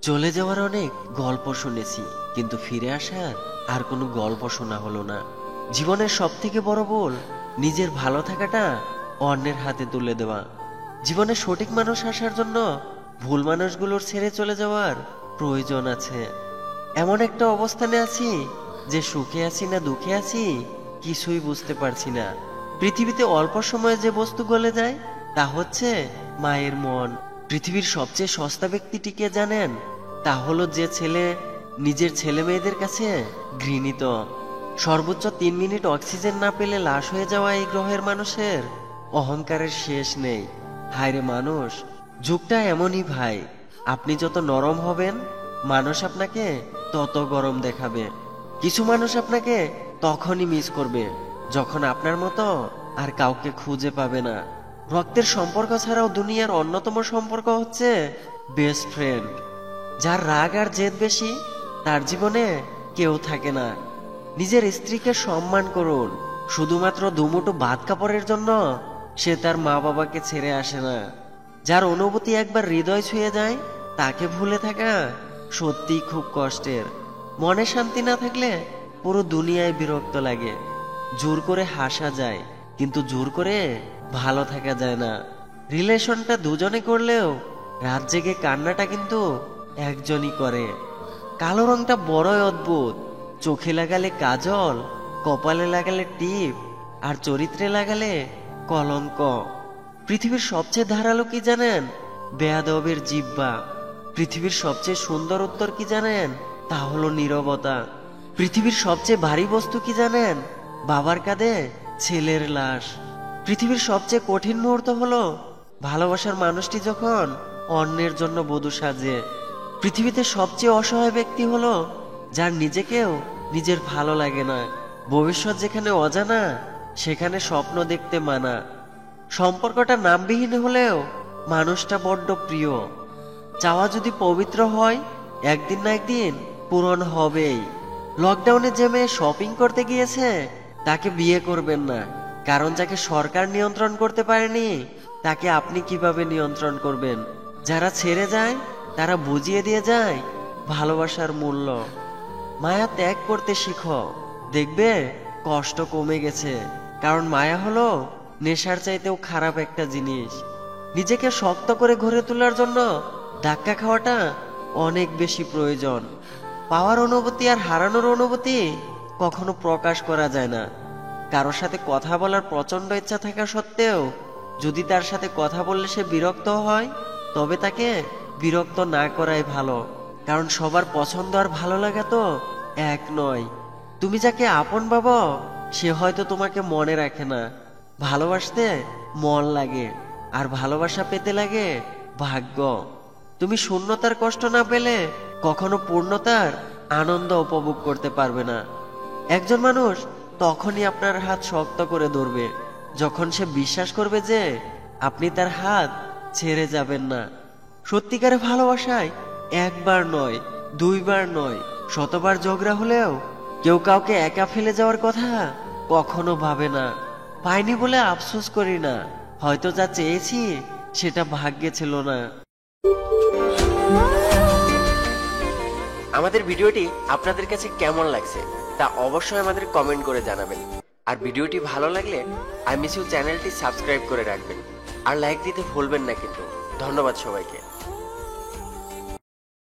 চলে যাওয়ার অনেক গল্প শুনেছি, কিন্তু ফিরে আসার আর কোনো গল্প শোনা হলো না। জীবনের সব থেকে বড় ভুল নিজের ভালো থাকাটা অন্যের হাতে তুলে দেওয়া। জীবনে সঠিক মানুষ আসার জন্য ভুল মানুষগুলোর ছেড়ে চলে যাওয়ার প্রয়োজন আছে। এমন একটা অবস্থানে আছি যে সুখে আছি না দুঃখে আছি কিছুই বুঝতে পারছি না। পৃথিবীতে অল্প সময়ে যে বস্তু গলে যায় তা হচ্ছে মায়ের মন। পৃথিবীর সবচেয়ে সস্তা ব্যক্তিটিকে জানেন? তা হলো যে ছেলে নিজের ছেলে মেয়েদের কাছে ঘৃণিত। সর্বোচ্চ 3 মিনিট অক্সিজেন না পেলে লাশ হয়ে যাওয়া এই গ্রহের মানুষের অহংকারের শেষ নেই। হায়রে মানুষ, যুগটা এমনই ভাই। আপনি যত নরম হবেন মানুষ আপনাকে তত গরম দেখাবে। কিছু মানুষ আপনাকে তখনই মিস করবে যখন আপনার মতো আর কাউকে খুঁজে পাবে না। রক্তের সম্পর্ক ছাড়াও দুনিয়ার অন্যতম সম্পর্ক হচ্ছে বেস্ট ফ্রেন্ড। যার রাগ আর জেদ বেশি তার জীবনে কেউ থাকে না। নিজের স্ত্রীকে সম্মান করুন। শুধুমাত্র দুমুঠো ভাত কাপড়ের জন্য সে তার মা বাবাকে ছেড়ে আসে না। যার অনুভূতি একবার হৃদয় ছুঁয়ে যায় তাকে ভুলে থাকা সত্যিই খুব কষ্টের। মনে শান্তি না থাকলে পুরো দুনিয়ায় বিরক্ত লাগে। জোর করে হাসা যায়, কিন্তু জোর করে ভালো থাকা যায় না। রিলেশনটা দুজনে করলেও রাত জেগে কান্নাটা কিন্তু একজনই করে। কালো রংটা বড়ই অদ্ভুত। চোখে লাগালে কাজল, কপালে লাগালে টিপ, আর চরিত্রে লাগালে কলঙ্ক। পৃথিবীর সবচেয়ে ধারালো কি জানেন? বেয়াদবের জিহ্বা। পৃথিবীর সবচেয়ে সুন্দর উত্তর কি জানেন? তা হলো নীরবতা। পৃথিবীর সবচেয়ে ভারী বস্তু কি জানেন? বাবার কাঁধে ছেলের লাশ। পৃথিবীর সবচেয়ে কঠিন মুহূর্ত হলো ভালোবাসার মানুষটি যখন অন্যের জন্য বধূ সাজে। পৃথিবীতে সবচেয়ে অসহায় ব্যক্তি হলো যার নিজেকেও নিজের ভালো লাগে না। ভবিষ্যৎ যেখানে অজানা সেখানে স্বপ্ন দেখতে মানা। সম্পর্কটা নামবিহীন হলেও মানুষটা বড্ড প্রিয়। চাওয়া যদি পবিত্র হয় একদিন না একদিন পূরণ হবেই। লকডাউনে যে মেয়ে শপিং করতে গিয়েছে তাকে বিয়ে করবেন না, কারণ যাকে সরকার নিয়ন্ত্রণ করতে পারেনি তাকে আপনি কিভাবে নিয়ন্ত্রণ করবেন? যারা ছেড়ে যায় তারা বুঝিয়ে দিয়ে যায় ভালোবাসার মূল্য। মায়া ত্যাগ করতে শিখো, দেখবে কষ্ট কমে গেছে। কারণ মায়া হলো নেশার চাইতেও খারাপ একটা জিনিস। নিজেকে শক্ত করে গড়ে তোলার জন্য ধাক্কা খাওয়াটা অনেক বেশি প্রয়োজন। পাওয়ার অনুভূতি আর হারানোর অনুভূতি কখনো প্রকাশ করা যায় না। কারোর সাথে কথা বলার প্রচন্ড ইচ্ছা থাকা সত্ত্বেও যদি তার সাথে কথা বললে সে বিরক্ত হয়, তবে তাকে বিরক্ত না করাই ভালো। কারণ সবার পছন্দ আর ভালো লাগা তো এক নয়। তুমি যাকে আপন ভাবো সে হয়তো তোমাকে মনে রাখে না। ভালোবাসতে মন লাগে, আর ভালোবাসা পেতে লাগে ভাগ্য। তুমি শূন্যতার কষ্ট না পেলে কখনো পূর্ণতার আনন্দ উপভোগ করতে পারবে না। একজন মানুষ তখনই আপনার হাত শক্ত করে ধরবে যখন সে বিশ্বাস করবে যে আপনি তার হাত ছেড়ে যাবেন না। সত্যিকারের ভালোবাসায় একবার নয়, দুইবার নয়, শতবার ঝগড়া হলেও কেউ কাউকে একা ফেলে যাওয়ার কথা কখনো ভাবে না। পাইনি বলে আফসোস করি না, হয়তো যা চেয়েছি সেটা ভাগ্যে ছিল না। আমাদের ভিডিওটি আপনাদের কাছে কেমন লাগছে তা অবশ্যই আমাদের কমেন্ট করে জানাবেন। আর ভিডিওটি ভালো লাগলে আই মিস ইউ চ্যানেলটি সাবস্ক্রাইব করে রাখবেন, আর লাইক দিতে ভুলবেন না কিন্তু। ধন্যবাদ সবাইকে।